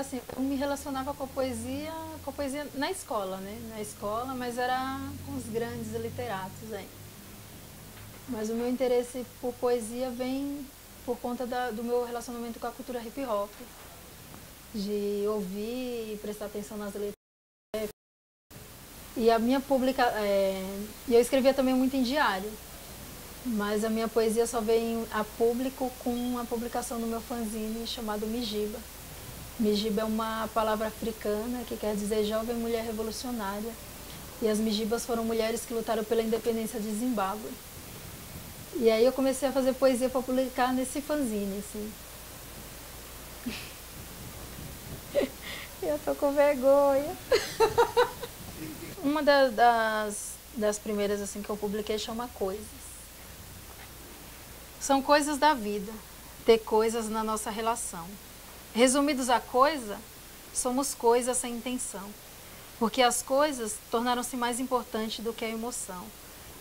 assim, eu me relacionava com a poesia na escola, né? Na escola, mas era com os grandes literatos aí. Mas o meu interesse por poesia vem por conta do meu relacionamento com a cultura hip hop, de ouvir e prestar atenção nas letras. E a minha eu escrevia também muito em diário, mas a minha poesia só veio a público com a publicação do meu fanzine chamado Mijiba. Mijiba é uma palavra africana que quer dizer jovem mulher revolucionária. E as Mijibas foram mulheres que lutaram pela independência de Zimbábue. E aí eu comecei a fazer poesia para publicar nesse fanzine, assim. Eu tô com vergonha. Uma das primeiras assim que eu publiquei chama Coisas. São coisas da vida, ter coisas na nossa relação. Resumidos a coisa, somos coisas sem intenção. Porque as coisas tornaram-se mais importantes do que a emoção.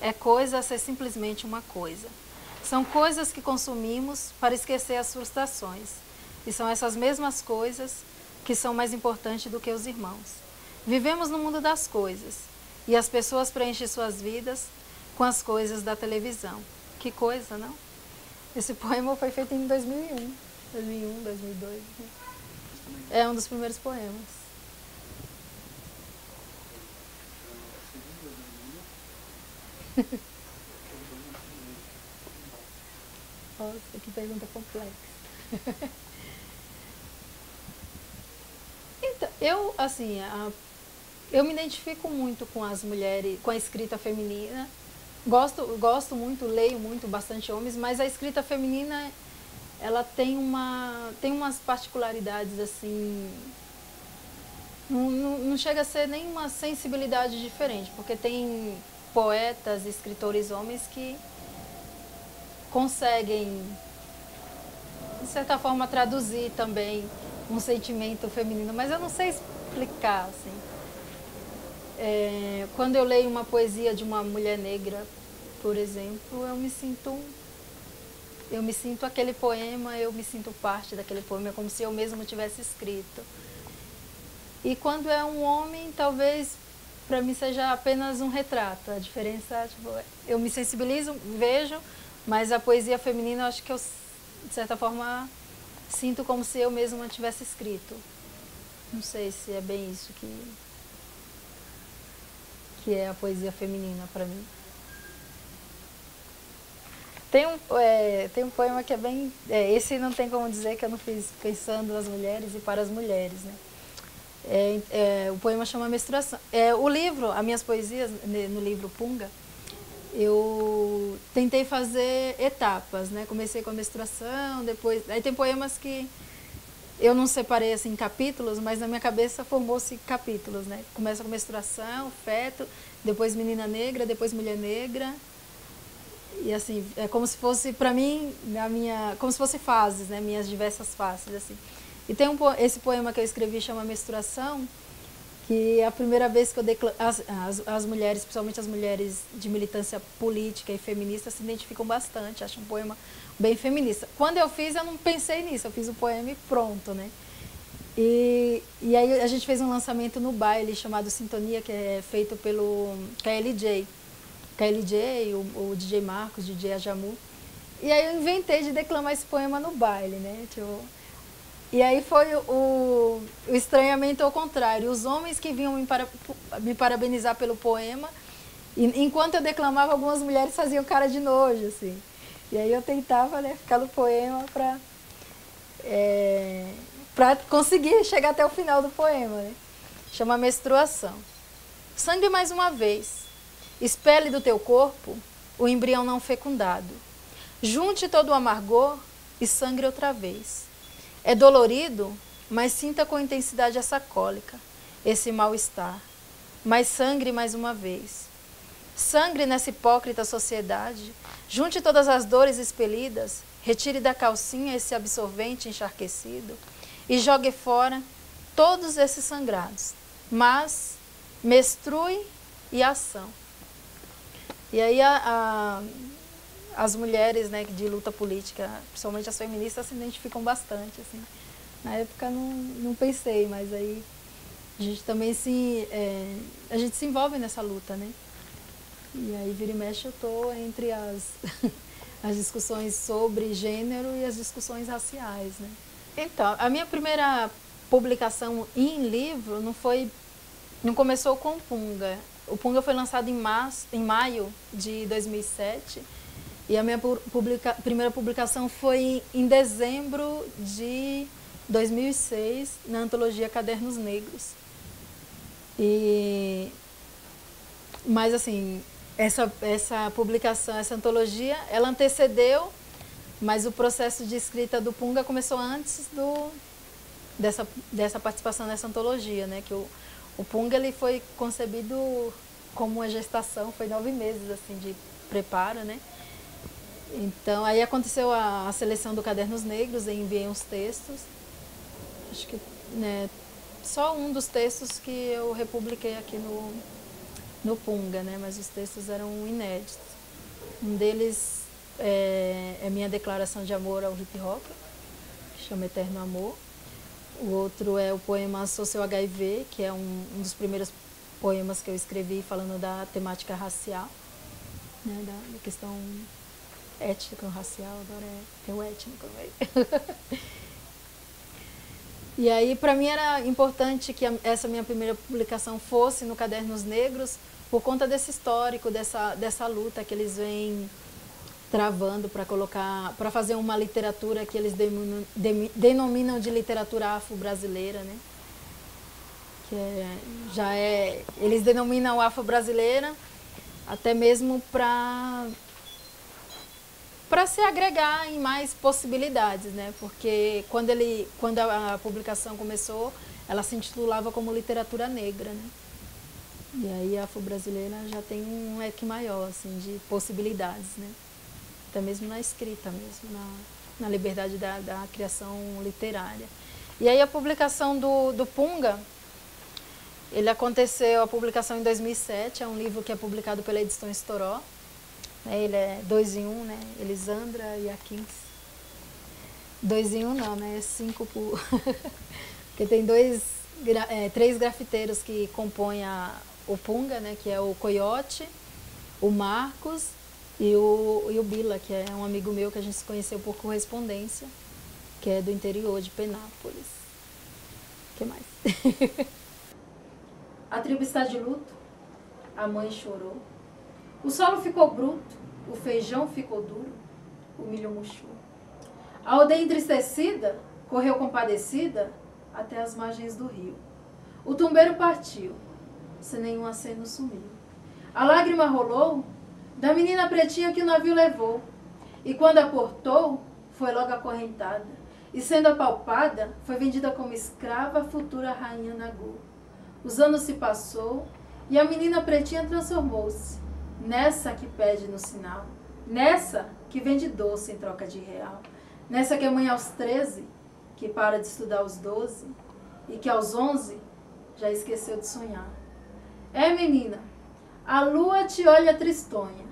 É coisa ser simplesmente uma coisa. São coisas que consumimos para esquecer as frustrações. E são essas mesmas coisas que são mais importantes do que os irmãos. Vivemos no mundo das coisas. E as pessoas preenchem suas vidas com as coisas da televisão. Que coisa, não? Esse poema foi feito em 2001. 2001, 2002. É um dos primeiros poemas. Nossa, que pergunta complexa. Então, eu me identifico muito com as mulheres, com a escrita feminina. Gosto muito, leio muito, bastante homens, mas a escrita feminina, ela tem umas particularidades assim. Não chega a ser nenhuma sensibilidade diferente, porque tem poetas, escritores homens que conseguem, de certa forma, traduzir também um sentimento feminino, mas eu não sei explicar, assim. Quando eu leio uma poesia de uma mulher negra, por exemplo, eu me sinto aquele poema, eu me sinto parte daquele poema, como se eu mesmo tivesse escrito. E quando é um homem, talvez para mim seja apenas um retrato. A diferença, tipo, eu me sensibilizo, vejo, mas a poesia feminina, eu acho que eu, de certa forma, sinto como se eu mesma tivesse escrito. Não sei se é bem isso que é a poesia feminina para mim. Tem um poema que é bem... esse não tem como dizer que eu não fiz pensando nas mulheres e para as mulheres, né? O poema chama Menstruação. O livro, as minhas poesias, no livro Punga, eu tentei fazer etapas, né? Comecei com a menstruação, depois... Aí tem poemas que eu não separei assim em capítulos, mas na minha cabeça formou-se capítulos, né? Começa com menstruação, feto, depois menina negra, depois mulher negra. E assim, é como se fosse, para mim, como se fosse fases, né? Minhas diversas fases, assim. E tem esse poema que eu escrevi, chama Menstruação, que é a primeira vez que eu as mulheres, principalmente as mulheres de militância política e feminista, se identificam bastante. Acho um poema bem feminista. Quando eu fiz, eu não pensei nisso, eu fiz o poema e pronto, né? E aí a gente fez um lançamento no baile chamado Sintonia, que é feito pelo KLJ. KLJ, o DJ Marcos, o DJ Ajamu. E aí eu inventei de declamar esse poema no baile, né? Tipo, e aí foi o estranhamento ao contrário. Os homens que vinham me parabenizar pelo poema, e enquanto eu declamava, algumas mulheres faziam cara de nojo, assim. E aí eu tentava, né, ficar no poema para conseguir chegar até o final do poema, né? Chama Menstruação. Sangue mais uma vez. Expele do teu corpo o embrião não fecundado. Junte todo o amargor e sangre outra vez. É dolorido, mas sinta com intensidade essa cólica, esse mal-estar. Mas sangre mais uma vez. Sangre nessa hipócrita sociedade. Junte todas as dores expelidas, retire da calcinha esse absorvente encharquecido e jogue fora todos esses sangrados. Mas menstrue e ação. E aí as mulheres, né, de luta política, principalmente as feministas, se identificam bastante, assim, Na época não pensei, mas aí a gente também a gente se envolve nessa luta, né? E aí, vira e mexe, eu tô entre as discussões sobre gênero e as discussões raciais, né? Então, a minha primeira publicação em livro não começou com o Punga. O Punga foi lançado em maio de 2007 e a minha primeira publicação foi em dezembro de 2006 na antologia Cadernos Negros. Mas assim, essa publicação, essa antologia, ela antecedeu, mas o processo de escrita do Punga começou antes dessa participação nessa antologia, né? Que o Punga ele foi concebido como uma gestação, foi 9 meses assim de preparo, né? Então aí aconteceu a seleção do Cadernos Negros, eu enviei uns textos, acho que, né, só um dos textos que eu republiquei aqui no Punga, né? Mas os textos eram inéditos. Um deles é minha declaração de amor ao hip hop, que chama Eterno Amor. O outro é o poema Sou Seu HIV, que é um dos primeiros poemas que eu escrevi falando da temática racial, né? Da questão étnico-racial, agora tem o étnico no meio. E aí, para mim, era importante que essa minha primeira publicação fosse no Cadernos Negros, por conta desse histórico, dessa luta que eles vêm travando para fazer uma literatura que eles denominam de literatura afro-brasileira, né? Eles denominam afro-brasileira até mesmo para se agregar em mais possibilidades, né? Porque quando a publicação começou, ela se intitulava como literatura negra, né? E aí a afro-brasileira já tem um leque maior assim, de possibilidades, né? Até mesmo na escrita, mesmo na liberdade da criação literária. E aí a publicação do Punga, a publicação em 2007, é um livro que é publicado pela Edições Toró. Ele é 2 em 1, né? Elisandra e Akins. 2 em 1 não, né? É 5 por... Porque tem 3 grafiteiros que compõem o Punga, né? Que é o Coyote, o Marcos e o Bila, que é um amigo meu que a gente se conheceu por correspondência, que é do interior de Penápolis. O que mais? A tribo está de luto, a mãe chorou. O solo ficou bruto, o feijão ficou duro, o milho murchou. A aldeia entristecida correu compadecida até as margens do rio. O tumbeiro partiu, sem nenhum aceno sumiu. A lágrima rolou da menina pretinha que o navio levou, e quando aportou, foi logo acorrentada, e sendo apalpada, foi vendida como escrava a futura rainha Nagô. Os anos se passou, e a menina pretinha transformou-se nessa que pede no sinal, nessa que vende doce em troca de real, nessa que é mãe aos 13, que para de estudar aos 12, e que aos 11 já esqueceu de sonhar. É, menina, a lua te olha tristonha,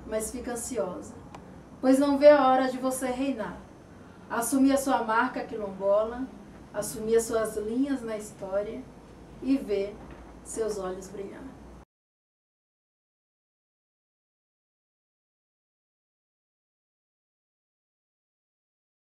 mas fica ansiosa, pois não vê a hora de você reinar, assumir a sua marca quilombola, assumir as suas linhas na história e ver seus olhos brilhar.